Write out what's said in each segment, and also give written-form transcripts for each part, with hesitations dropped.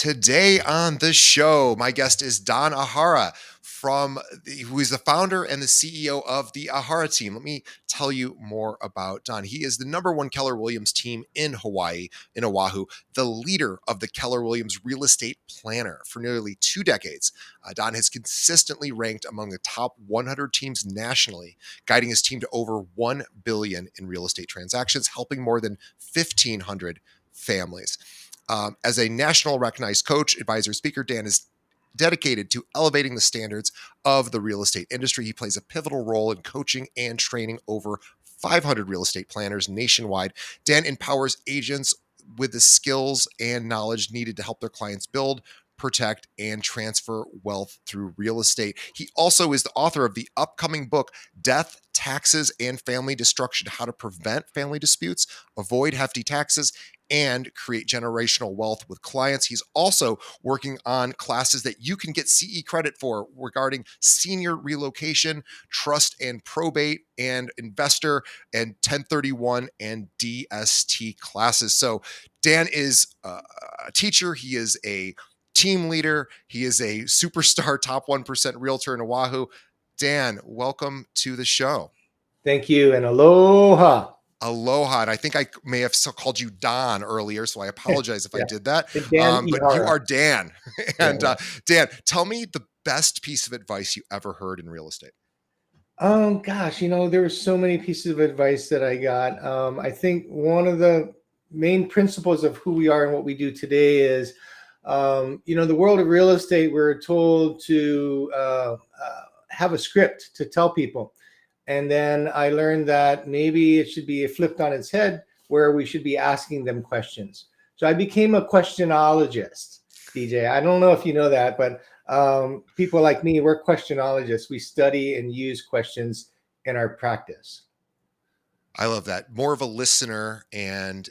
Today on the show, my guest is Don Ihara who is the founder and the CEO of the Ihara team. Let me tell you more about Don. He is the number one Keller Williams team in Hawaii, in Oahu, the leader of the Keller Williams Real Estate Planner for nearly 2 decades. Don has consistently ranked among the top 100 teams nationally, guiding his team to over $1 billion in real estate transactions, helping more than 1,500 families. As a national recognized coach, advisor, speaker, Dan is dedicated to elevating the standards of the real estate industry. He plays a pivotal role in coaching and training over 500 real estate planners nationwide. Dan empowers agents with the skills and knowledge needed to help their clients build, protect, and transfer wealth through real estate. He also is the author of the upcoming book, Death, Taxes, and Family Destruction: How to Prevent Family Disputes, Avoid Hefty Taxes, and create generational wealth with clients. He's also working on classes that you can get CE credit for regarding senior relocation, trust and probate, and investor and 1031 and DST classes. So Dan is a teacher. He is a team leader. He is a superstar top 1% realtor in Oahu. Dan, welcome to the show. Thank you, and aloha. Aloha. And I think I may have called you Don earlier, so I apologize if I did that. Dan but you are Dan. And Dan, tell me the best piece of advice you ever heard in real estate. Gosh, there were so many pieces of advice that I got. I think one of the main principles of who we are and what we do today is, the world of real estate, we're told to have a script to tell people. And then I learned that maybe it should be flipped on its head, where we should be asking them questions. So I became a questionologist, DJ. I don't know if you know that, but people like me, we're questionologists. We study and use questions in our practice. I love that. More of a listener and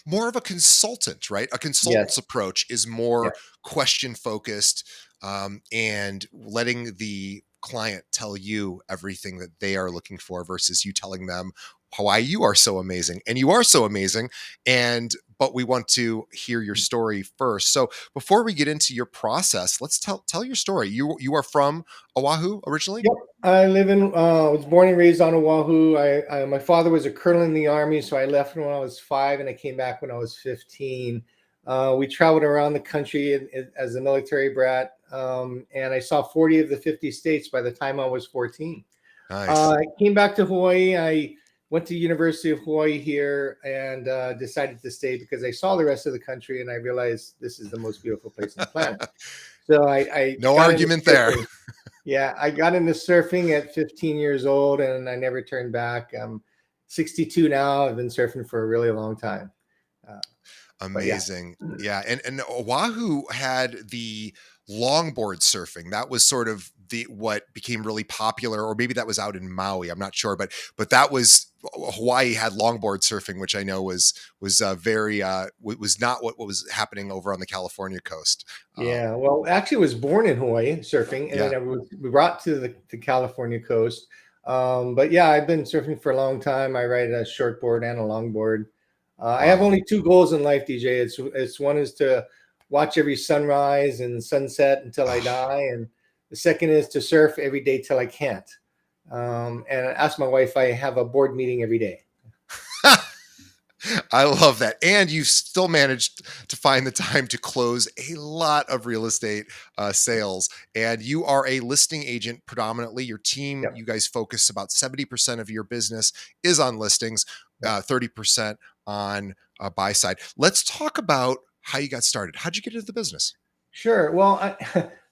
more of a consultant, right? A consultant's approach is more question focused, and letting the client tell you everything that they are looking for versus you telling them why you are so amazing. And you are so amazing. But we want to hear your story first. So before we get into your process, let's tell your story. You are from Oahu originally? Yep. I was born and raised on Oahu. My father was a colonel in the Army, so I left when I was 5 and I came back when I was 15. We traveled around the country as a military brat, and I saw 40 of the 50 states by the time I was 14. Nice. I came back to Hawaii. I went to University of Hawaii here and decided to stay because I saw the rest of the country and I realized this is the most beautiful place on the planet. So I no argument there. Yeah, I got into surfing at 15 years old and I never turned back. I'm 62 now. I've been surfing for a really long time. Amazing. Yeah. And Oahu had the longboard surfing. That was sort of what became really popular, or maybe that was out in Maui. I'm not sure, but that was Hawaii had longboard surfing, which I know was not what was happening over on the California coast. Yeah. Well, actually, I was born in Hawaii surfing, and then I was brought to the California coast. But yeah, I've been surfing for a long time. I ride a shortboard and a longboard. I have only 2 goals in life, DJ. It's one is to watch every sunrise and sunset until I die, and the second is to surf every day till I can't. And I ask my wife, I have a board meeting every day. I love that. And you've still managed to find the time to close a lot of real estate sales. And you are a listing agent predominantly. Your team, you guys focus about 70% of your business is on listings, 30% on buy side. Let's talk about how you got started. How'd you get into the business? Sure. Well,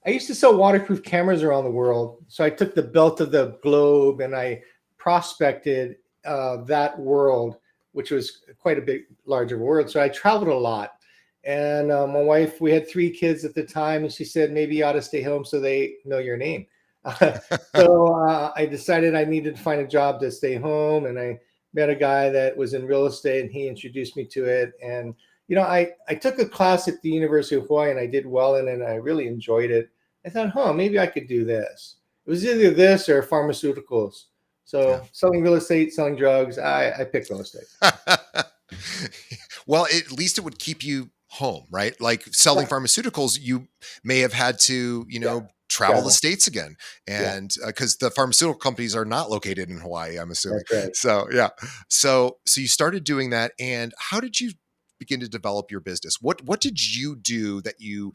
I used to sell waterproof cameras around the world. So I took the belt of the globe and I prospected that world, which was quite a big, larger world. So I traveled a lot. And my wife, we had 3 kids at the time, and she said, maybe you ought to stay home so they know your name. So I decided I needed to find a job to stay home. And I met a guy that was in real estate and he introduced me to it. And, I took a class at the University of Hawaii and I did well in it and I really enjoyed it. I thought, maybe I could do this. It was either this or pharmaceuticals. So selling real estate, selling drugs, I picked real estate. Well, at least it would keep you home, right? Like selling Right. pharmaceuticals, you may have had to, Yeah. travel the Travel. states again, Yeah. and because the pharmaceutical companies are not located in Hawaii, I'm assuming. That's right. So yeah, so you started doing that, and how did you begin to develop your business? What did you do that you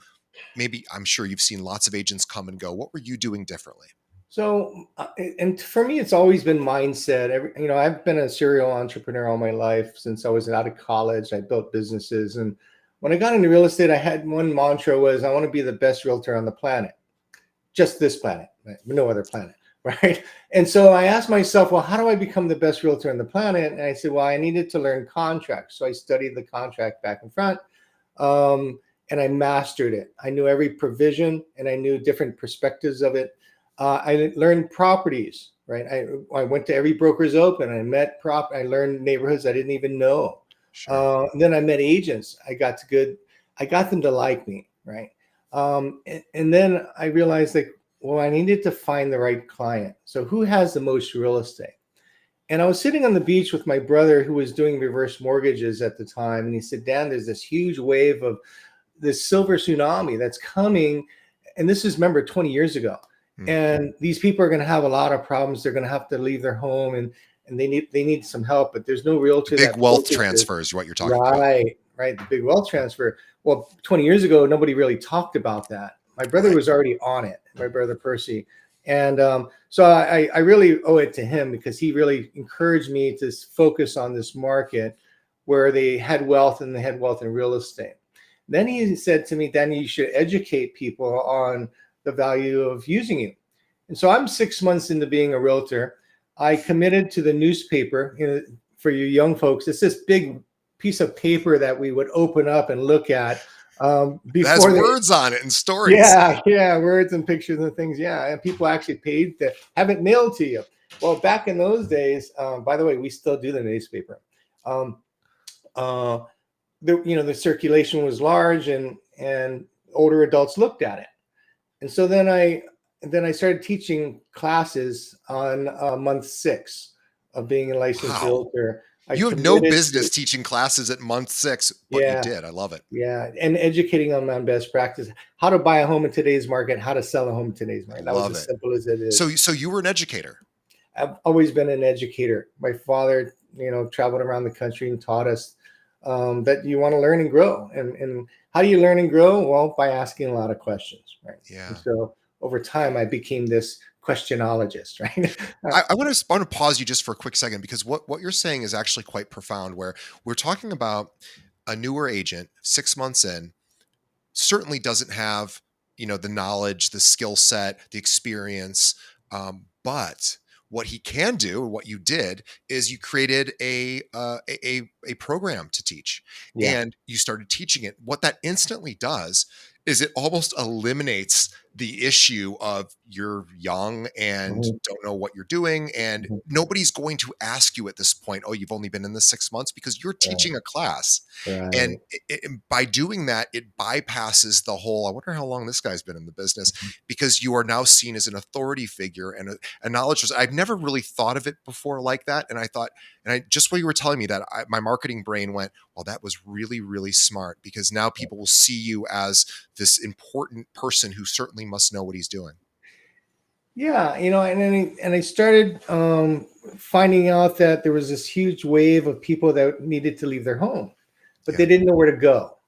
maybe? I'm sure you've seen lots of agents come and go. What were you doing differently? So, and for me, it's always been mindset. I've been a serial entrepreneur all my life since I was out of college. I built businesses, and when I got into real estate, I had one mantra was I want to be the best realtor on the planet, just this planet, right? No other planet, right? And so I asked myself, well, how do I become the best realtor on the planet? And I said, well, I needed to learn contracts. So I studied the contract back and front, um, and I mastered it. I knew every provision, and I knew different perspectives of it. I learned properties, right? I went to every broker's open. I learned neighborhoods I didn't even know. Sure. Then I met agents. I got them to like me, right? And then I realized, like, well, I needed to find the right client. So who has the most real estate? And I was sitting on the beach with my brother who was doing reverse mortgages at the time. And he said, Dan, there's this huge wave of this silver tsunami that's coming. And this is, remember, 20 years ago. Mm. And these people are going to have a lot of problems. They're going to have to leave their home, and they need some help, but there's no The realtor big that wealth focuses. transfer is what you're talking about. Right, right. The big wealth transfer. Well, 20 years ago, nobody really talked about that. My brother Right. was already on it, my brother Percy. And so I really owe it to him because he really encouraged me to focus on this market where they had wealth and they had wealth in real estate. Then he said to me, Danny, you should educate people on the value of using you. And so I'm 6 months into being a realtor. I committed to the newspaper. For you young folks, it's this big piece of paper that we would open up and look at It has before they. words on it and stories. Yeah, yeah, words and pictures and things. Yeah, and people actually paid to have it mailed to you. Well, back in those days, by the way, we still do the newspaper. Um, uh, the circulation was large, and older adults looked at it. And so then I started teaching classes on month 6 of being a licensed Wow. realtor. I You have no committed to. business teaching classes at month 6, but you Yeah, did. I love it. yeah, and educating them on best practice, how to buy a home in today's market, how to sell a home in today's I market. That was love as it. simple as it So is. so you were an educator. I've always been an educator. My father, traveled around the country and taught us that you want to learn and grow. And how do you learn and grow? Well, by asking a lot of questions, right? And Yeah. so over time, I became this questionologist, right? I want to pause you just for a quick second because what you're saying is actually quite profound. Where we're talking about a newer agent, 6 months in, certainly doesn't have the knowledge, the skill set, the experience, but what he can do, or what you did, is you created a program to teach, Yeah. and you started teaching it. What that instantly does is it almost eliminates the issue of you're young and Mhm, don't know what you're doing, and mhm. nobody's going to ask you at this point, oh, you've only been in this 6 months, because you're Right, teaching a class. And right. by doing that, it bypasses the whole, I wonder how long this guy's been in the business, Mhm. because you are now seen as an authority figure and a knowledge. I've never really thought of it before like that. And I thought, and I just, what you were telling me, that my marketing brain went, well, that was really, really smart, because now people will see you as this important person who certainly must know what he's doing. Yeah, and I started finding out that there was this huge wave of people that needed to leave their home, but they Yeah. didn't know where to go.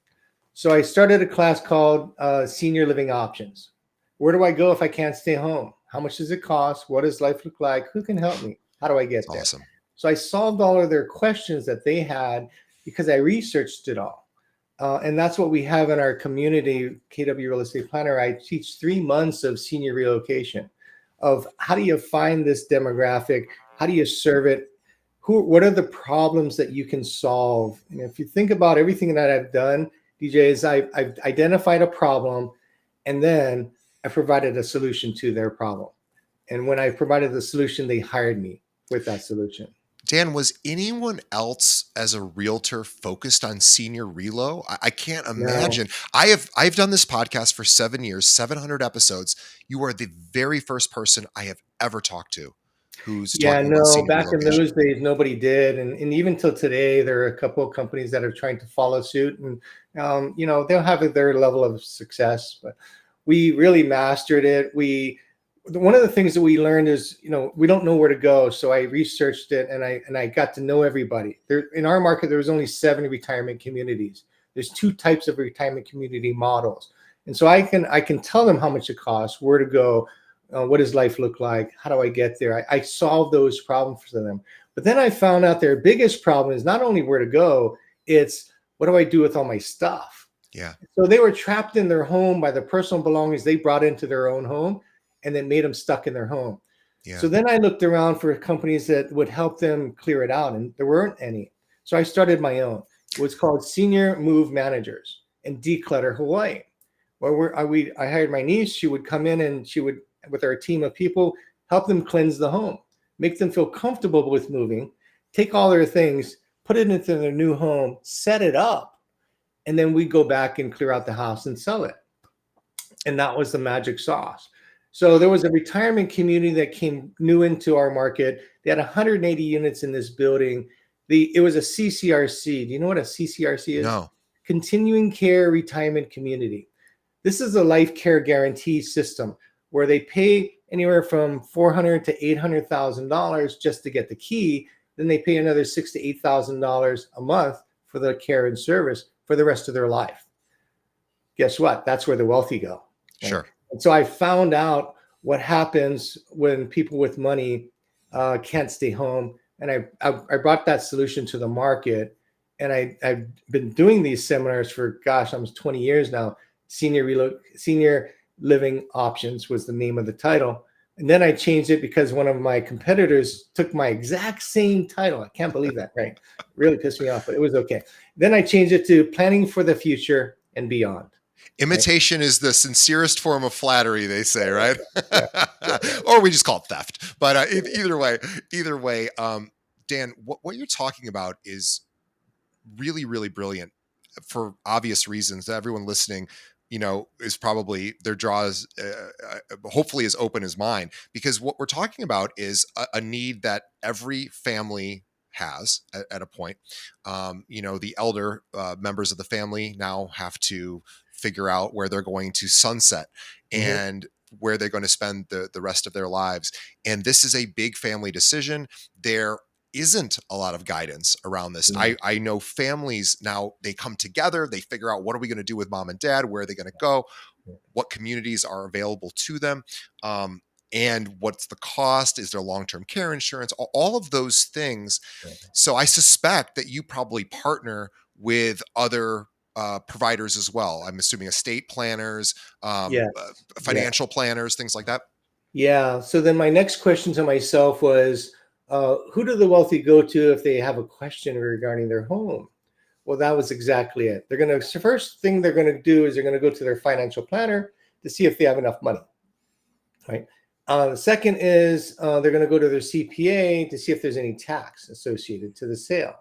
So I started a class called Senior Living Options. Where do I go if I can't stay home? How much does it cost? What does life look like? Who can help me? How do I It's get there? awesome. So I solved all of their questions that they had because I researched it all. And that's what we have in our community, KW Real Estate Planner. I teach 3 months of senior relocation, of how do you find this demographic? How do you serve it? What are the problems that you can solve? And if you think about everything that I've done, DJ, is I've identified a problem, and then I provided a solution to their problem. And when I provided the solution, they hired me with that solution. Dan, was anyone else as a realtor focused on senior relo? I can't No, imagine. I've done this podcast for 7 years, 700 episodes. You are the very first person I have ever talked to who's Yeah, talking about no, senior back in relocation. those days, nobody did. And even till today, there are a couple of companies that are trying to follow suit. And, they'll have their level of success, but we really mastered it. One of the things that we learned is, we don't know where to go. So I researched it, and I got to know everybody. There in our market, there was only 7 retirement communities. There's 2 types of retirement community models. And so I can tell them how much it costs, where to go, what does life look like? How do I get there? I solve those problems for them. But then I found out their biggest problem is not only where to go, it's what do I do with all my stuff? Yeah. So they were trapped in their home by the personal belongings they brought into their own home, and then made them stuck in their home. Yeah. So then I looked around for companies that would help them clear it out, and there weren't any. So I started my own. It was called Senior Move Managers and Declutter Hawaii. Where I hired my niece. She would come in, and she would, with our team of people, help them cleanse the home, make them feel comfortable with moving, take all their things, put it into their new home, set it up, and then we go back and clear out the house and sell it. And that was the magic sauce. So there was a retirement community that came new into our market. They had 180 units in this building. It was a CCRC. Do you know what a CCRC is? No. Continuing Care Retirement Community. This is a life care guarantee system where they pay anywhere from $400,000 to $800,000 just to get the key. Then they pay another $6,000 to $8,000 a month for the care and service for the rest of their life. Guess what? That's where the wealthy go. Right? Sure. And so I found out what happens when people with money can't stay home. And I brought that solution to the market. And I've been doing these seminars for, almost 20 years now. Senior Living Options was the name of the title. And then I changed it because one of my competitors took my exact same title. I can't believe that, right? Really pissed me off, but it was okay. Then I changed it to Planning for the Future and Beyond. Imitation is the sincerest form of flattery, they say, right? Yeah. Or we just call it theft. But either way, Dan, what you're talking about is really, really brilliant for obvious reasons. Everyone listening, is probably their jaw is hopefully as open as mine, because what we're talking about is a need that every family has at a point. The elder members of the family now have to figure out where they're going to sunset and where they're going to spend the rest of their lives. And this is a big family decision. There isn't a lot of guidance around this. I know families now, they come together, they figure out what are we going to do with mom and dad, where are they going to go, what communities are available to them, and what's the cost, is there long-term care insurance, all of those things. So I suspect that you probably partner with other providers as well. I'm assuming estate planners, Yes. financial planners, things like that. Yeah. So then my next question to myself was, who do the wealthy go to if they have a question regarding their home? Well, that was exactly it. First thing they're going to do is they're going to go to their financial planner to see if they have enough money. Right. The second is they're going to go to their CPA to see if there's any tax associated to the sale.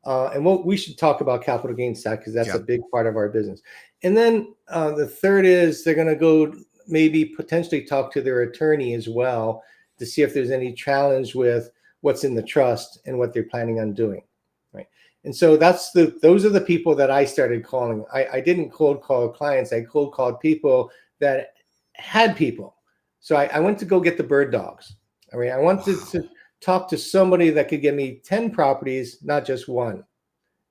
And we should talk about capital gains tax because that's a big part of our business. And then the third is they're going to go maybe potentially talk to their attorney as well to see if there's any challenge with what's in the trust and what they're planning on doing. Right. And so those are the people that I started calling. I didn't cold call clients. I cold called people that had people. So I went to go get the bird dogs. I mean, I wanted to talk to somebody that could give me 10 properties, not just one.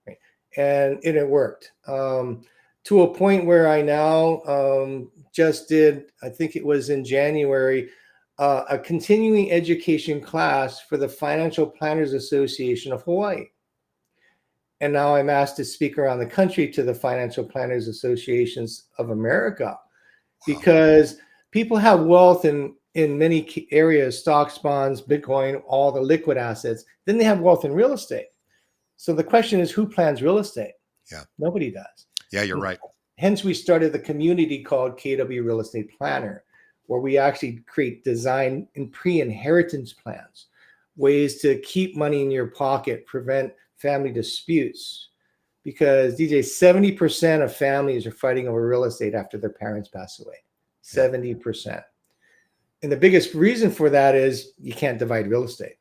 Right? And it worked to a point where I now just did, I think it was in January, a continuing education class for the Financial Planners Association of Hawaii. And now I'm asked to speak around the country to the Financial Planners Associations of America, because people have wealth in many areas, stocks, bonds, Bitcoin, all the liquid assets. Then they have wealth in real estate. So the question is, who plans real estate? Yeah. Nobody does. Yeah, you're right. Hence, we started the community called KW Real Estate Planner, where we actually create design and pre-inheritance plans, ways to keep money in your pocket, prevent family disputes. Because DJ, 70% of families are fighting over real estate after their parents pass away. 70%. And the biggest reason for that is you can't divide real estate.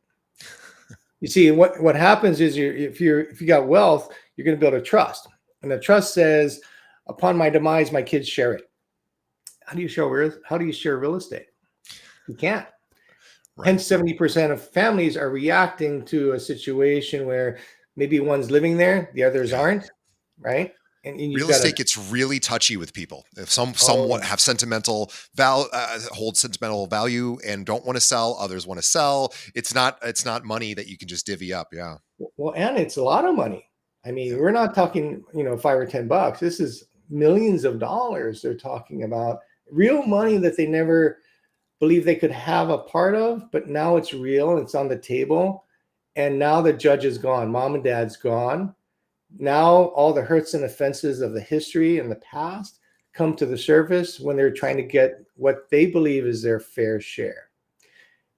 You see, what happens is if you got wealth, you're going to build a trust, and the trust says, upon my demise, my kids share it. How do you share real estate? You can't. Right. Hence, 70% of families are reacting to a situation where maybe one's living there, the others aren't, right? And you've Real got to, estate gets really touchy with people. If somewhat oh, have hold sentimental value and don't want to sell, others want to sell. It's not money that you can just divvy up. Yeah. well, and it's a lot of money. I mean, Yeah. we're not talking, $5 or $10. This is millions of dollars they're talking about, real money that they never believed they could have a part of, but now it's real, it's on the table. And now the judge is gone, mom and dad's gone. Now all the hurts and offenses of the history and the past come to the surface when they're trying to get what they believe is their fair share.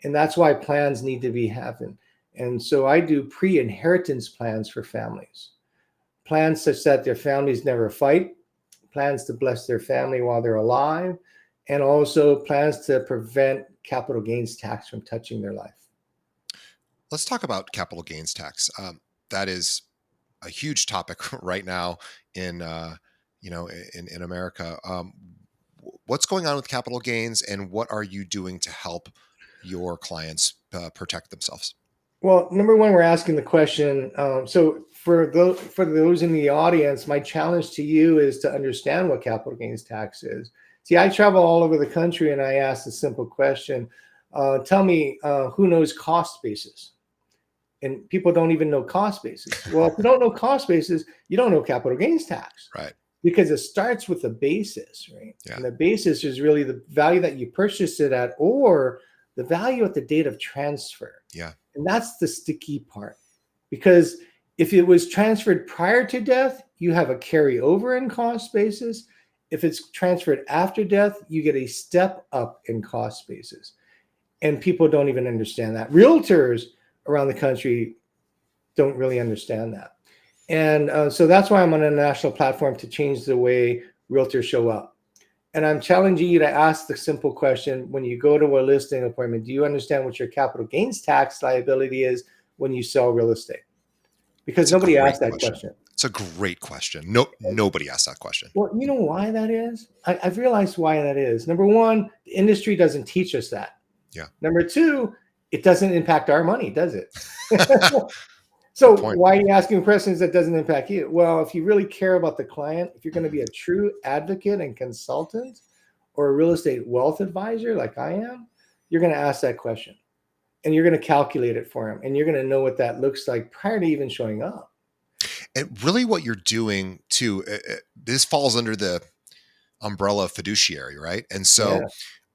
And that's why plans need to be happening. And so I do pre-inheritance plans for families, plans such that their families never fight, plans to bless their family while they're alive, and also plans to prevent capital gains tax from touching their life. Let's talk about capital gains tax. That is a huge topic right now in in America. What's going on with capital gains, and what are you doing to help your clients protect themselves? Well, number one, we're asking the question. So for those in the audience, my challenge to you is to understand what capital gains tax is. See, I travel all over the country and I ask a simple question. Tell me, who knows cost basis? And people don't even know cost basis. Well, if you don't know cost basis, you don't know capital gains tax, Right. because it starts with the basis, right? Yeah. And the basis is really the value that you purchased it at, or the value at the date of transfer. Yeah. And that's the sticky part, because if it was transferred prior to death, you have a carryover in cost basis. If it's transferred after death, you get a step up in cost basis. And people don't even understand that. Realtors around the country don't really understand that. And so that's why I'm on a national platform to change the way realtors show up. And I'm challenging you to ask the simple question: when you go to a listing appointment, do you understand what your capital gains tax liability is when you sell real estate? Because It's a nobody great asked that question. question. It's a great question. No, nobody asked that question. Well, you know why that is? I've realized why that is. Number one, the industry doesn't teach us that. Yeah. Number two, it doesn't impact our money, does it? Good So point. why are you asking questions that doesn't impact you? Well, if you really care about the client, if you're going to be a true advocate and consultant, or a real estate wealth advisor like I am, you're going to ask that question, and you're going to calculate it for him, and you're going to know what that looks like prior to even showing up. And really, what you're doing too, this falls under the umbrella of fiduciary, right? And Yeah. so,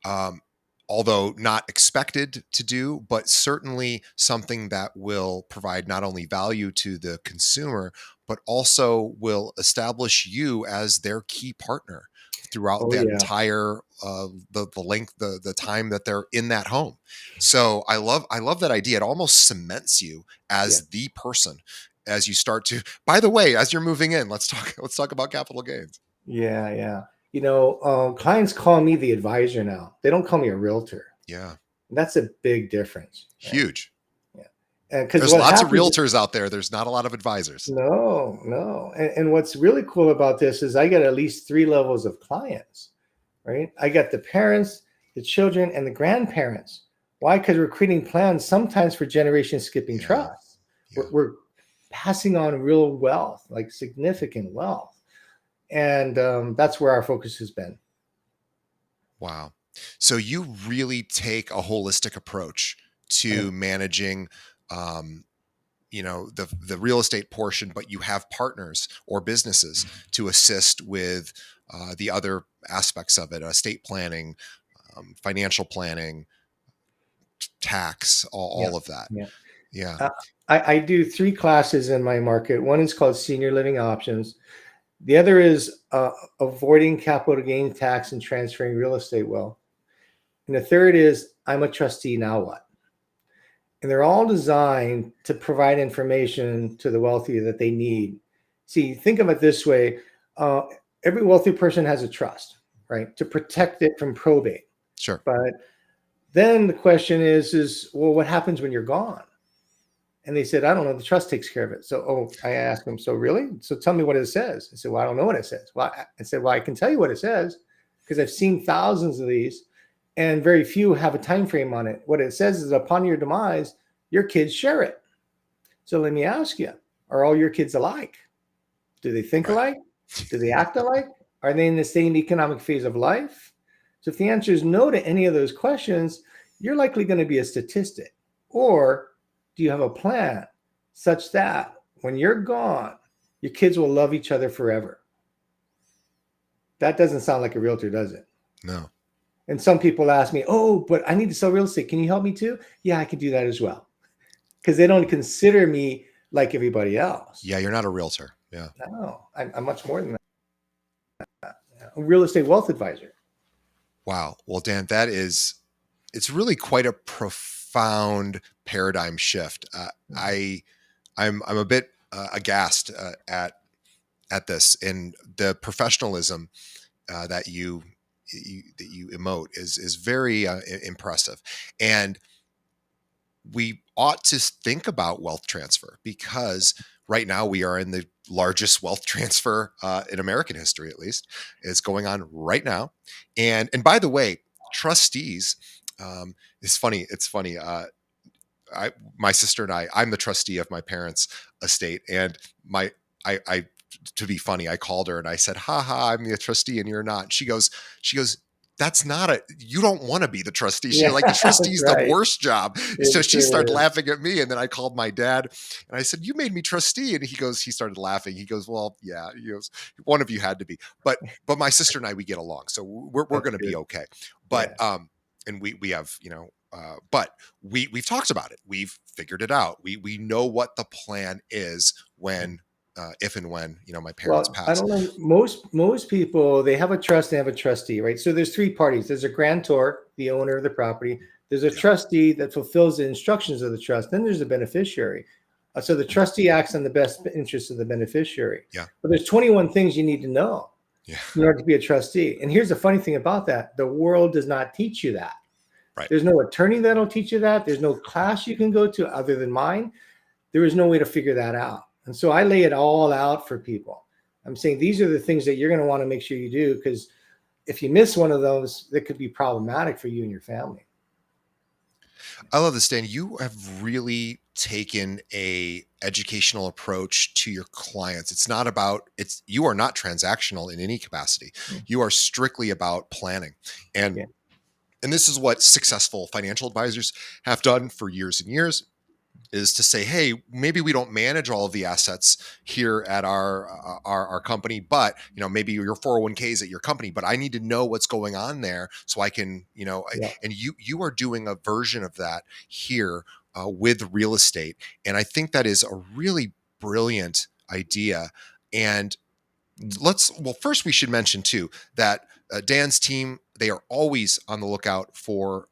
um, although not expected to do, but certainly something that will provide not only value to the consumer, but also will establish you as their key partner throughout Oh that yeah. entire the length the time that they're in that home. So I love that idea. It almost cements you Yeah. as the person as you start to. By the way, as you're moving in, let's talk about capital gains. Yeah. Yeah. Clients call me the advisor now. They don't call me a realtor. Yeah, That's a big difference, right? huge. Yeah. And because There's what lots of happens, realtors out there. There's not a lot of advisors. no, no. And what's really cool about this is I get at least three levels of clients, right? I got the parents, the children, and the grandparents. Why? Because we're creating plans sometimes for generation skipping Yeah, trusts. yeah. We're passing on real wealth, like significant wealth. And that's where our focus has been. Wow. So you really take a holistic approach to managing, um, the real estate portion, but you have partners or businesses to assist with the other aspects of it: estate planning, financial planning, tax, Yeah. all of that. Yeah. Yeah. Uh, I do three classes in my market. One is called Senior Living Options. The other is avoiding capital gain tax and transferring real estate wealth. And the third is I'm a trustee, now what? And they're all designed to provide information to the wealthy that they need. See, think of it this way. Uh, every wealthy person has a trust, right? To protect it from probate. Sure. But Then the question is, well, what happens when you're gone? And they said, I don't know. The trust takes care of it. So, I asked them, so really? So tell me what it says. I said, well, I don't know what it says. Well, I said, well, I can tell you what it says because I've seen thousands of these and very few have a time frame on it. What it says is upon your demise, your kids share it. So let me ask you, are all your kids alike? Do they think Right. alike? Do they act alike? Are they in the same economic phase of life? So if the answer is no to any of those questions, you're likely going to be a statistic. Or do you have a plan such that when you're gone, your kids will love each other forever? That doesn't sound like a realtor, does it? No. And some people ask me, oh, but I need to sell real estate. Can you help me too? Yeah, I can do that as well. Because they don't consider me like everybody else. Yeah, you're not a realtor. Yeah. No, I'm much more than that. A real estate wealth advisor. Wow. Well, Dan, it's really quite a profound paradigm shift. I'm a bit aghast at this, and the professionalism that you emote is very impressive, and we ought to think about wealth transfer because right now we are in the largest wealth transfer in American history, at least. It's going on right now, and by the way, trustees. It's funny. It's funny. My sister and I'm the trustee of my parents' estate, and I to be funny, I called her and I said, "Ha ha, I'm the trustee and you're not." She goes, "That's not a. You don't want to be the trustee." She's Yeah, like, "The that's trustee's the right. worst job." So It she started sure is. laughing at me, and then I called my dad and I said, "You made me trustee," and he started laughing. He goes, "Well, yeah." He goes, "One of you had to be," but my sister and I, we get along, so we're That's going to be good. okay. But Yeah. and we have but we've talked about it. We've figured it out. We know what the plan is when if and when my parents Well, I pass. don't know. Most people, they have a trust, they have a trustee, right? So there's three parties. There's a grantor, the owner of the property. There's a Yeah, trustee that fulfills the instructions of the trust. Then there's a beneficiary. So the trustee acts in the best interest of the beneficiary. yeah, But there's 21 things you need to know yeah. in order to be a trustee. And here's the funny thing about that: the world does not teach you that. Right. There's no attorney that'll teach you that. There's no class you can go to other than mine. There is no way to figure that out. And so I lay it all out for people. I'm saying these are the things that you're going to want to make sure you do, because if you miss one of those, that could be problematic for you and your family. I love this, Dan. You have really taken a educational approach to your clients. It's not about you are not transactional in any capacity. Mm. You are strictly about planning. And Yeah. and this is what successful financial advisors have done for years and years, is to say, hey, maybe we don't manage all of the assets here at our company, but maybe your 401k is at your company, but I need to know what's going on there so I can, Yeah. and you are doing a version of that here with real estate, and I think that is a really brilliant idea. And Mm. first we should mention too that Dan's team, they are always on the lookout for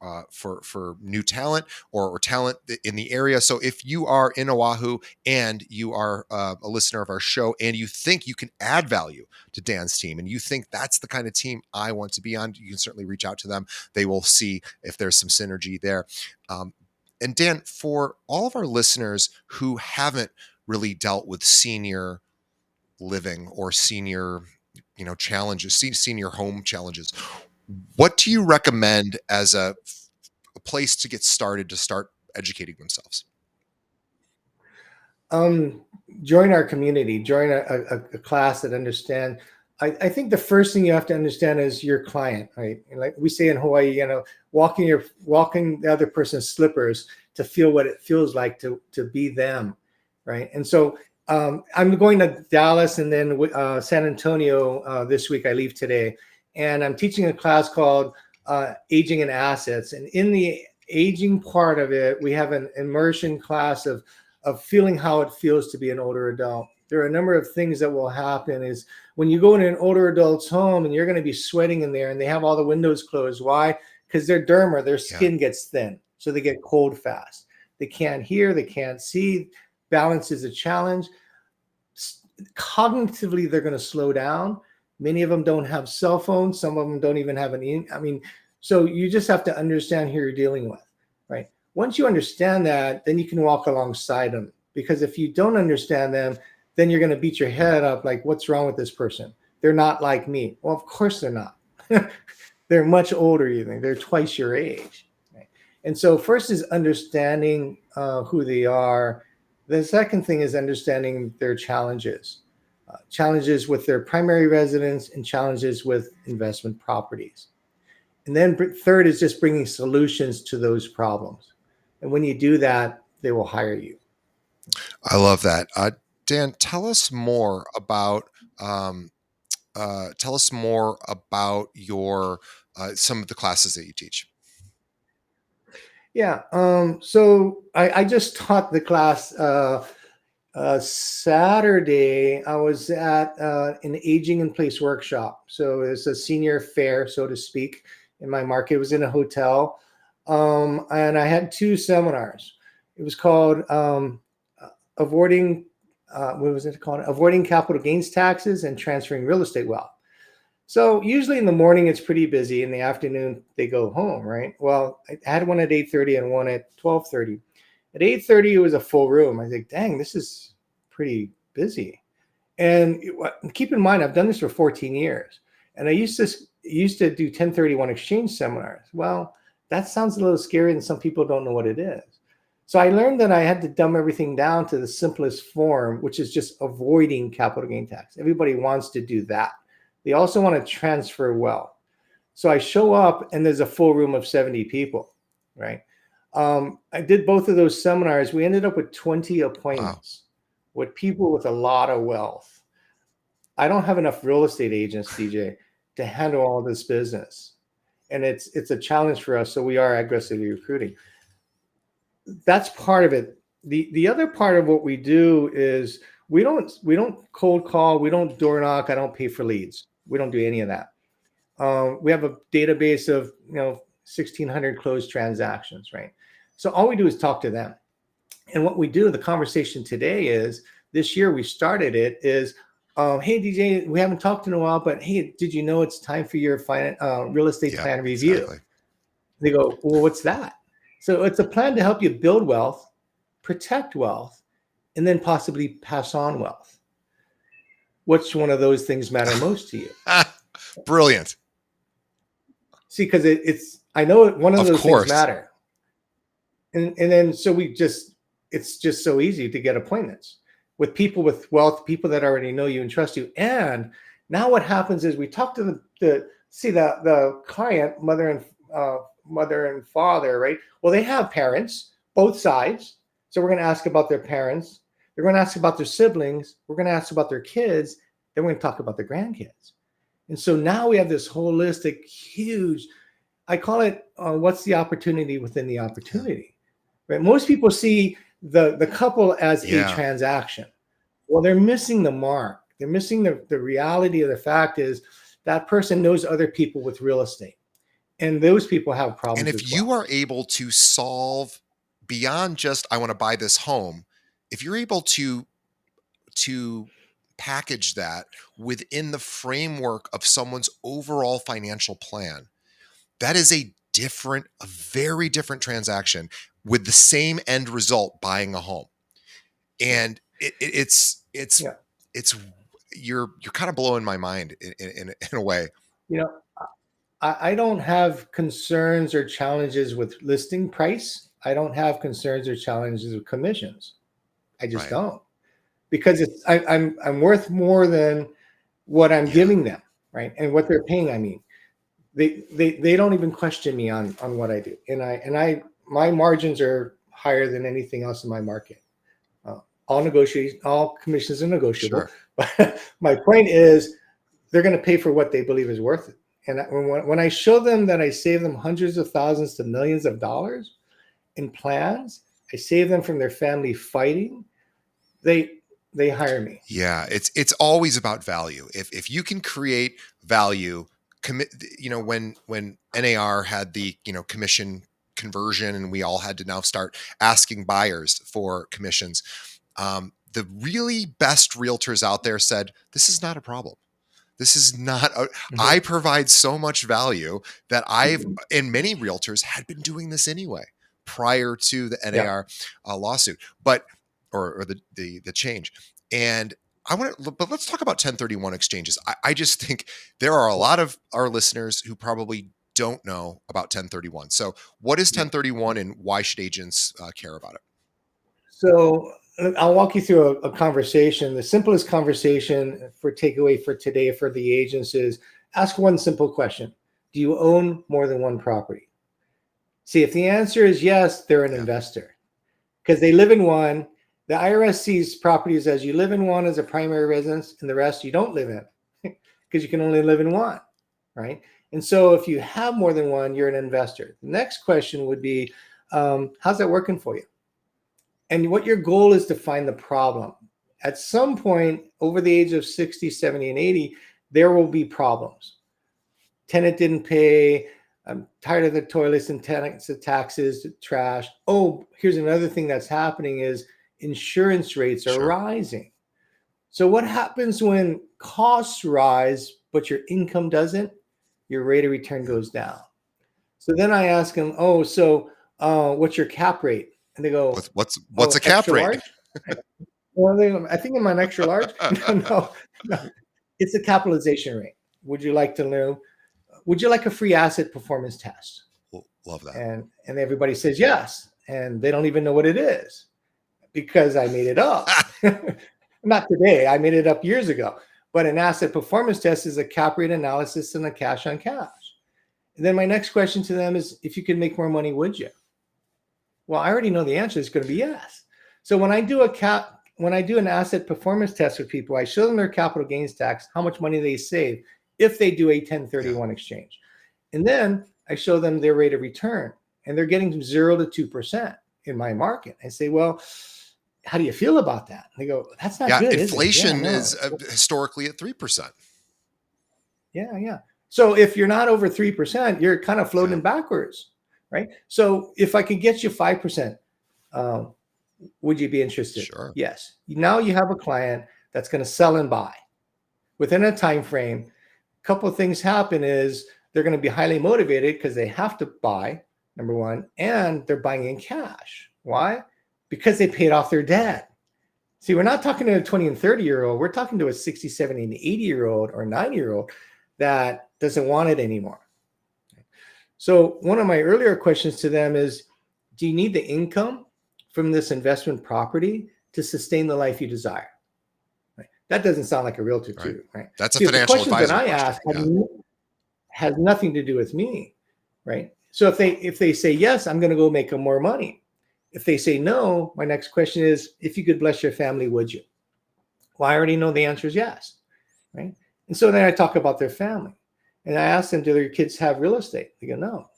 new talent or talent in the area. So if you are in Oahu and you are a listener of our show and you think you can add value to Dan's team and you think that's the kind of team I want to be on, you can certainly reach out to them. They will see if there's some synergy there. Um, and Dan, for all of our listeners who haven't really dealt with senior living or senior challenges, senior home challenges, what do you recommend as a place to get started, to start educating themselves? Um, Join our community, join a class that understand. I think the first thing you have to understand is your client, right? And like we say in Hawaii, walking the other person's slippers to feel what it feels like to be them, right? And so I'm going to Dallas and then San Antonio this week. I leave today, and I'm teaching a class called Aging and Assets. And in the aging part of it, we have an immersion class of feeling how it feels to be an older adult. There are a number of things that will happen is when you go in an older adult's home and you're going to be sweating in there and they have all the windows closed. Why? Because their derma, their Yeah, skin gets thin. So they get cold fast. They can't hear, they can't see. Balance is a challenge. Cognitively, they're going to slow down. Many of them don't have cell phones. Some of them don't even have I mean, So you just have to understand who you're dealing with, right? Once you understand that, then you can walk alongside them. Because if you don't understand them, then you're going to beat your head up like, what's wrong with this person? They're not like me. Well, of course they're not. They're much older, even. They're twice your age. Right? And so, first is understanding who they are. The second thing is understanding their challenges, challenges with their primary residence and challenges with investment properties. And then third is just bringing solutions to those problems. And when you do that, they will hire you. I love that. Dan, tell us more about um, your some of the classes that you teach. Yeah. So I just taught the class Saturday. I was at an aging in place workshop. So it's a senior fair, so to speak, in my market. It was in a hotel. And I had two seminars. It was called Avoiding, what was it called? Avoiding capital gains taxes and transferring real estate wealth. So usually in the morning it's pretty busy. In the afternoon they go home, right? Well, I had one at 8:30 and one at 12:30. At 8:30 it was a full room. I think, dang, this is pretty busy. And keep in mind, I've done this for 14 years, and I used to do 1031 exchange seminars. Well, that sounds a little scary, and some people don't know what it is. So I learned that I had to dumb everything down to the simplest form, which is just avoiding capital gain tax. Everybody wants to do that. They also want to transfer wealth. So I show up, and there's a full room of 70 people, right? I did both of those seminars. We ended up with 20 Wow. appointments with people with a lot of wealth. I don't have enough real estate agents, DJ, to handle all this business. And it's a challenge for us. So we are aggressively recruiting. That's part of it. The other part of what we do is we don't cold call, we don't door knock, I don't pay for leads. We don't do any of that. We have a database of 1,600 closed transactions, right? So all we do is talk to them. And what we do, the conversation today is this year we started it is, hey DJ, we haven't talked in a while, but hey, did you know it's time for your real estate Yeah, plan review? exactly. They go, well, what's that? So it's a plan to help you build wealth, protect wealth, and then possibly pass on wealth. Which one of those things matter most to you? Brilliant. See, because it's I know one of Of those things course. matter, and then so it's just so easy to get appointments with people with wealth, people that already know you and trust you. And now what happens is we talk to the client, mother and father, right? Well, they have parents, both sides. So we're going to ask about their parents. They're going to ask about their siblings. We're going to ask about their kids. Then we're going to talk about their grandkids. And so now we have this holistic, huge, I call it what's the opportunity within the Yeah. opportunity, right? Most people see the couple as a Yeah. transaction. Well, they're missing the mark. They're missing the reality of the fact is that person knows other people with real estate, and those people have And problems if as you well. are able to solve beyond just I want to buy this home, if you're able to package that within the framework of someone's overall financial plan, that is a very different transaction with the same end result, buying a home. Yeah, And yeah. it's you're kind of blowing my mind in a way. You know, I don't have concerns or challenges with listing price. I don't have concerns or challenges with commissions. I just Right. don't, because I'm worth more than what I'm Yeah. giving them, right? And what they're paying. I mean, they don't even question me on what I do, and I my margins are higher than anything else in my market. All commissions are negotiable, Sure. but my point is they're going to pay for what they believe is worth it. And when I show them that I save them hundreds of thousands to millions of dollars in plans, I save them from their family fighting. They they hire me. Yeah, it's always about value. If you can create value, commit. When NAR had the commission conversion, and we all had to now start asking buyers for commissions. The really best realtors out there said this is not a problem. This is not, I Mhm. provide so much value that I've, and many realtors had been doing this anyway prior to the Yeah. NAR lawsuit, but, or the change. And I want to, but let's talk about 1031 exchanges. I just think there are a lot of our listeners who probably don't know about 1031. So, what is Yeah. 1031 and why should agents care about it? So I'll walk you through a conversation. The simplest conversation for takeaway for today for the agents is ask one simple question. Do you own more than one property? See, if the answer is yes, they're an Yeah, investor because they live in one. The IRS sees properties as you live in one as a primary residence and the rest you don't live in because you can only live in one, right? And so if you have more than one, you're an investor. The next question would be, how's that working for you? And what your goal is to find the problem. At some point over the age of 60, 70, and 80, there will be problems. Tenant didn't pay. I'm tired of the toilets and tenants, the taxes, the trash. Oh, here's another thing that's happening is insurance rates are sure. rising. So what happens when costs rise, but your income doesn't? Your rate of return Yeah. goes down. So then I ask them, oh, so what's your cap rate? And they go, What's oh, a cap extra rate? large? Well, I think I'm an extra large. No, no, no. It's a capitalization rate. Would you like to know? Would you like a free asset performance test? Love that. And everybody says yes, and they don't even know what it is because I made it up. Not today. I made it up years ago. But an asset performance test is a cap rate analysis and a cash on cash. And then my next question to them is, if you could make more money, would you? Well, I already know the answer is going to be yes. So when I do an asset performance test with people, I show them their capital gains tax, how much money they save if they do a Yeah. 1031 exchange. And then I show them their rate of return, and they're getting 0 to 2% in my market. I say, well, how do you feel about that? And they go, that's not Yeah. good, is it? Yeah, Inflation no. is historically at 3%. Yeah, yeah. So if you're not over 3%, you're kind of Yeah. floating backwards, right? So if I can get you 5%, um, would you be interested? Sure. Yes. Now you have a client that's going to sell and buy within a time frame. A couple of things happen is they're going to be highly motivated because they have to buy, number one, and they're buying in cash. Why? Because they paid off their Right. debt. See, we're not talking to a 20 and 30-year-old. We're talking to a 60, 70, and 80-year-old or 90-year-old that doesn't want it anymore. So one of my earlier questions to them is, do you need the income from this investment property to sustain the life you desire? Right. That doesn't sound like a realtor Right. too, right? That's a See, the financial questions that advisor I question. ask Yeah. has nothing to do with me, right? So if they say yes, I'm going to go make them more money. If they say no, my next question is, if you could bless your family, would you? Well, I already know the answer is yes, right? And so then I talk about their family, and I ask them, do their kids have real estate? They go, no.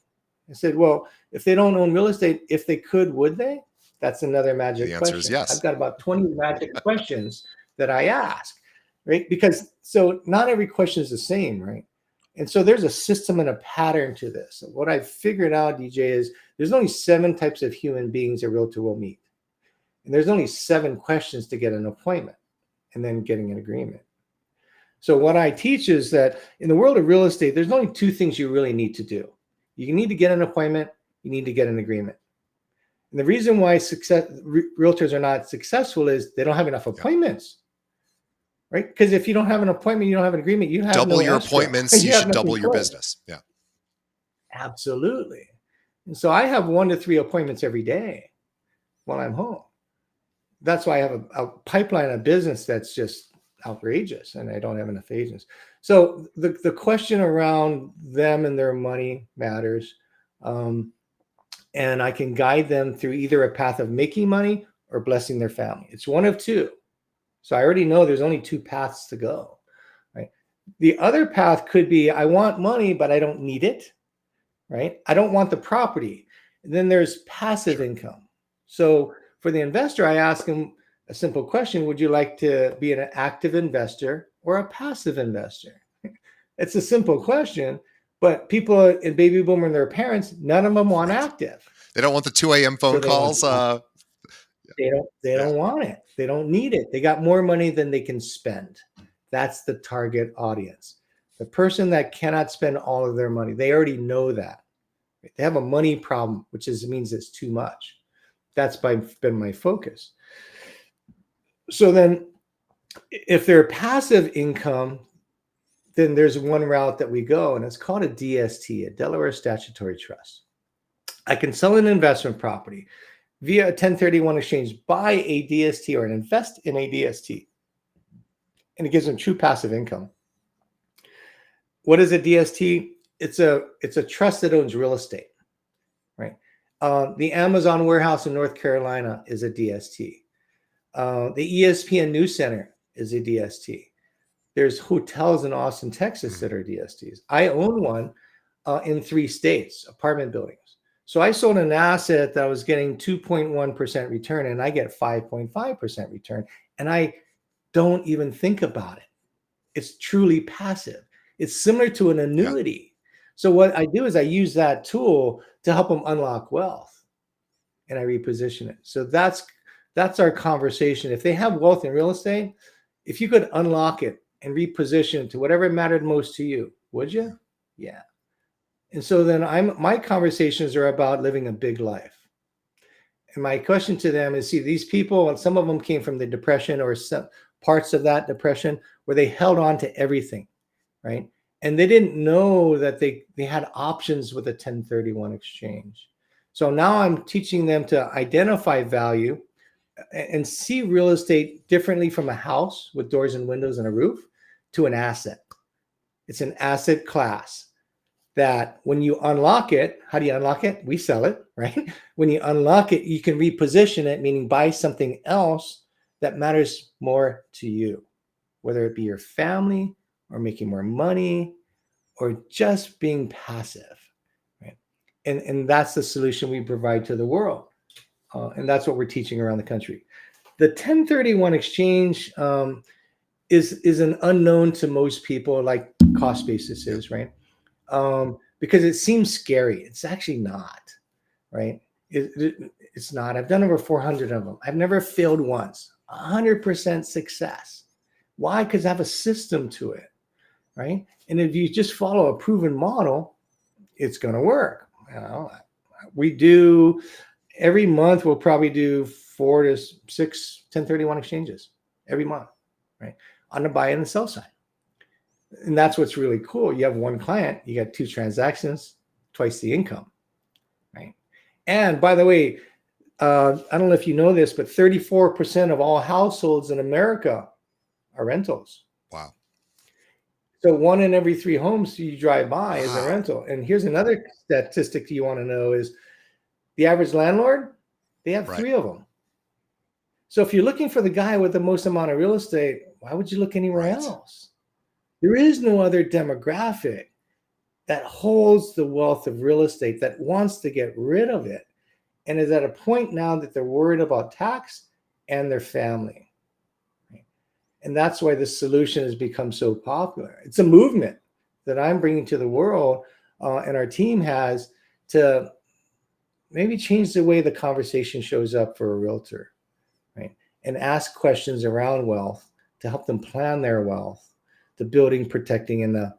I said, well, if they don't own real estate, if they could, would they? That's another The magic answer is question. I've yes. got about 20 magic questions that I ask, right? Because so not every question is the same, right? And so there's a system and a pattern to this. And what I've figured out, DJ, is there's only 7 types of human beings a realtor will meet. And there's only 7 questions to get an appointment and then getting an agreement. So what I teach is that in the world of real estate, there's only 2 things you really need to do. You need to get an appointment, you need to get an agreement. And the reason why realtors are not successful is they don't have enough Yeah. appointments, right? Because if you don't have an appointment, you don't have an agreement, you have Double no your escrow. appointments, you You have should nothing double your closed. business. Yeah. Absolutely. And so I have 1 to 3 appointments every day while I'm home. That's why I have a pipeline of business that's just outrageous, and I don't have enough agents. So the question around them and their money matters. And I can guide them through either a path of making money or blessing their family. It's one of 2. So I already know there's only 2 paths to go, right? The other path could be, I want money, but I don't need it, right? I don't want the property. And then there's passive Sure. income. So for the investor, I ask him a simple question. Would you like to be an active investor or a passive investor? It's a simple question, but people in baby boomer and their parents, none of them want Right. active. They don't want the 2 a.m. So phone they want calls. they Yeah. don't want it. They don't need it. They got more money than they can spend. That's the target audience. The person that cannot spend all of their money, they already know that. They have a money problem, which means it's too much. That's been my focus. So then if they're passive income, then there's one route that we go, and it's called a DST, a Delaware Statutory Trust. I can sell an investment property via a 1031 exchange, buy a DST or invest in a DST, and it gives them true passive income. What is a DST? It's a trust that owns real estate, right? The Amazon warehouse in North Carolina is a DST. The ESPN News Center is a DST. There's hotels in Austin, Texas that are DSTs. I own one in 3 states, apartment buildings. So I sold an asset that was getting 2.1% return, and I get 5.5% return. And I don't even think about it. It's truly passive. It's similar to an annuity. Yeah. So what I do is I use that tool to help them unlock wealth, and I reposition it. So that's our conversation. If they have wealth in real estate, if you could unlock it and reposition it to whatever mattered most to you, would you? Yeah. And so then my conversations are about living a big life. And my question to them is, see, these people, and some of them came from the depression or some parts of that depression where they held on to everything, right? And they didn't know that they had options with a 1031 exchange. So now I'm teaching them to identify value and see real estate differently from a house with doors and windows and a roof to an asset. It's an asset class that when you unlock it, how do you unlock it? We sell it, right? When you unlock it, you can reposition it, meaning buy something else that matters more to you, whether it be your family or making more money or just being passive, right? And that's the solution we provide to the world. And that's what we're teaching around the country. The 1031 exchange is an unknown to most people, like cost basis is, right? Because it seems scary. It's actually not, right? It's not. I've done over 400 of them. I've never failed once. 100% success. Why? Because I have a system to it, right? And if you just follow a proven model, it's going to work. You know, we do every month. We'll probably do 4 to 6 1031 exchanges every month, right? On the buy and the sell side. And that's what's really cool. You have one client, you got 2 transactions, twice the income, right? And by the way, I don't know if you know this, but 34% of all households in America are rentals. Wow. So 1 in every 3 homes you drive by is a rental. And here's another statistic you want to know is the average landlord, they have 3 of them. So if you're looking for the guy with the most amount of real estate, why would you look anywhere else? There is no other demographic that holds the wealth of real estate that wants to get rid of it and is at a point now that they're worried about tax and their family. And that's why this solution has become so popular. It's a movement that I'm bringing to the world, and our team has, to maybe change the way the conversation shows up for a realtor, right? And ask questions around wealth to help them plan their wealth, the building, protecting, and the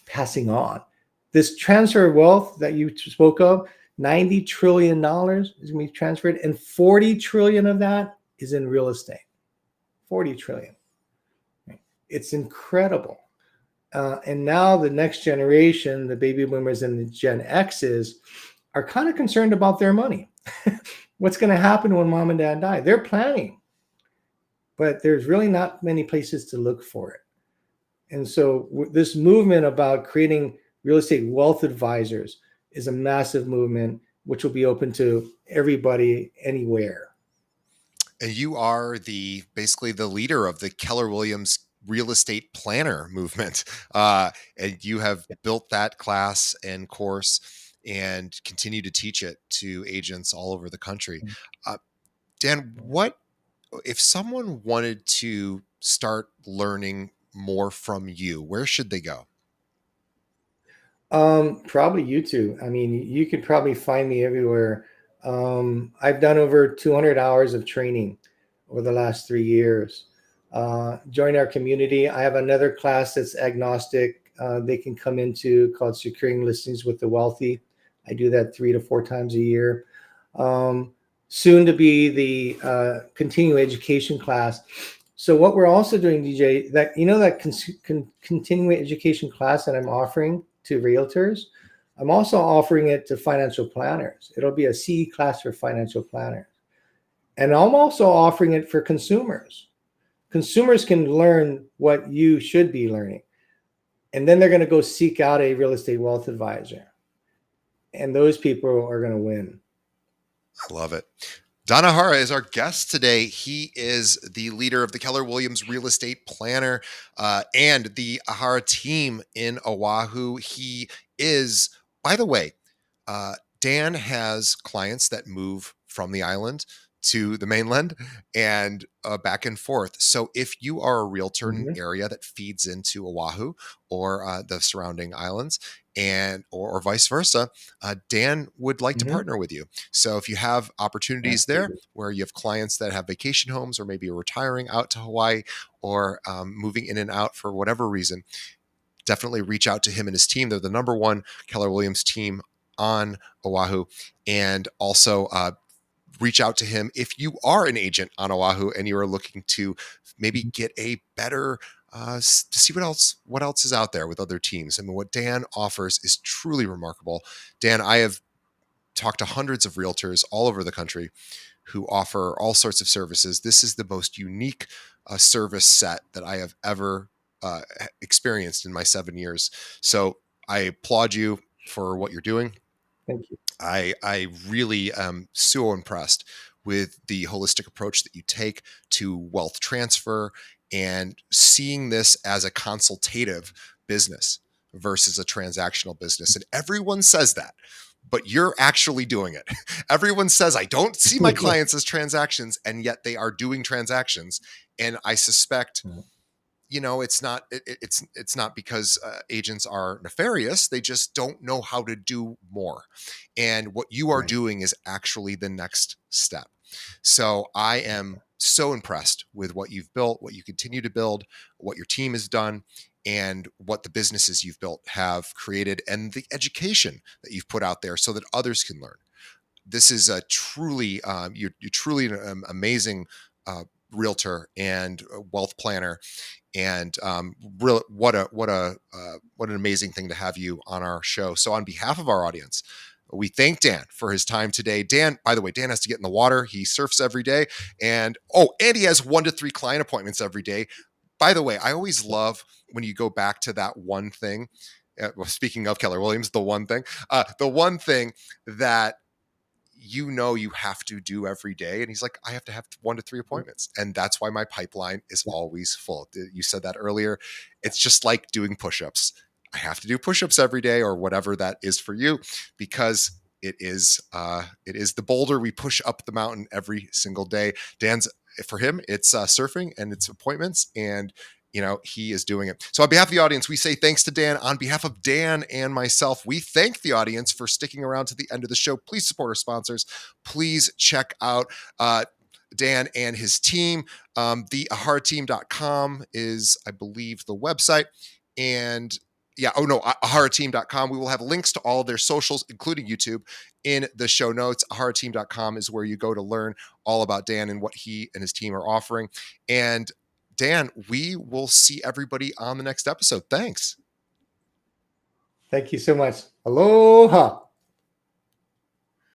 passing on. This transfer of wealth that you spoke of, $90 trillion is going to be transferred, and 40 trillion of that is in real estate. 40 trillion. It's incredible. And now the next generation, the baby boomers and the Gen Xs, are kind of concerned about their money. What's going to happen when mom and dad die? They're planning, but there's really not many places to look for it. And so this movement about creating real estate wealth advisors is a massive movement, which will be open to everybody anywhere. And you are basically the leader of the Keller Williams real estate planner movement. And you have built that class and course and continue to teach it to agents all over the country. Dan, what if someone wanted to start learning more from you, where should they go? Probably YouTube. I mean, you could probably find me everywhere. I've done over 200 hours of training over the last 3 years. Join our community. I have another class that's agnostic. They can come into called Securing Listings with the Wealthy. I do that 3 to 4 times a year. Soon to be the continuing education class. So what we're also doing, DJ, that that continuing education class that I'm offering to realtors, I'm also offering it to financial planners. It'll be a CE class for financial planners. And I'm also offering it for consumers. Consumers can learn what you should be learning. And then they're going to go seek out a real estate wealth advisor. And those people are going to win. I love it. Don Ihara is our guest today. He is the leader of the Keller Williams Real Estate Planner and the Ihara team in Oahu. He is, by the way, Dan has clients that move from the island to the mainland and back and forth. So if you are a realtor in an area that feeds into Oahu or the surrounding islands, or vice versa, Dan would like to partner with you. So if you have opportunities there where you have clients that have vacation homes or maybe are retiring out to Hawaii or moving in and out for whatever reason, definitely reach out to him and his team. They're the number one Keller Williams team on Oahu. And also reach out to him if you are an agent on Oahu and you are looking to maybe get a better to see what else is out there with other teams. I mean, what Dan offers is truly remarkable. Dan, I have talked to hundreds of realtors all over the country who offer all sorts of services. This is the most unique service set that I have ever experienced in my 7 years. So I applaud you for what you're doing. Thank you. I really am so impressed with the holistic approach that you take to wealth transfer and seeing this as a consultative business versus a transactional business. And everyone says that, but you're actually doing it. Everyone says, I don't see my clients as transactions, and yet they are doing transactions. And I suspect it's not because agents are nefarious. They just don't know how to do more. And what you are doing is actually the next step. So I am so impressed with what you've built, what you continue to build, what your team has done, and what the businesses you've built have created, and the education that you've put out there so that others can learn. This is a truly, you're truly an amazing realtor and wealth planner. And what an amazing thing to have you on our show. So on behalf of our audience, we thank Dan for his time today. Dan, by the way, Dan has to get in the water. He surfs every day. And he has 1 to 3 client appointments every day. By the way, I always love when you go back to that one thing. Speaking of Keller Williams, the one thing that you have to do every day. And he's like, I have to have 1 to 3 appointments. And that's why my pipeline is always full. You said that earlier. It's just like doing push-ups. I have to do push-ups every day or whatever that is for you, because it is the boulder we push up the mountain every single day. For him, it's surfing and it's appointments, and he is doing it. So on behalf of the audience, we say thanks to Dan. On behalf of Dan and myself, we thank the audience for sticking around to the end of the show. Please support our sponsors. Please check out Dan and his team. The iharateam.com is, I believe, the website. And iharateam.com. We will have links to all of their socials, including YouTube, in the show notes. iharateam.com is where you go to learn all about Dan and what he and his team are offering. And Dan, we will see everybody on the next episode. Thanks. Thank you so much. Aloha.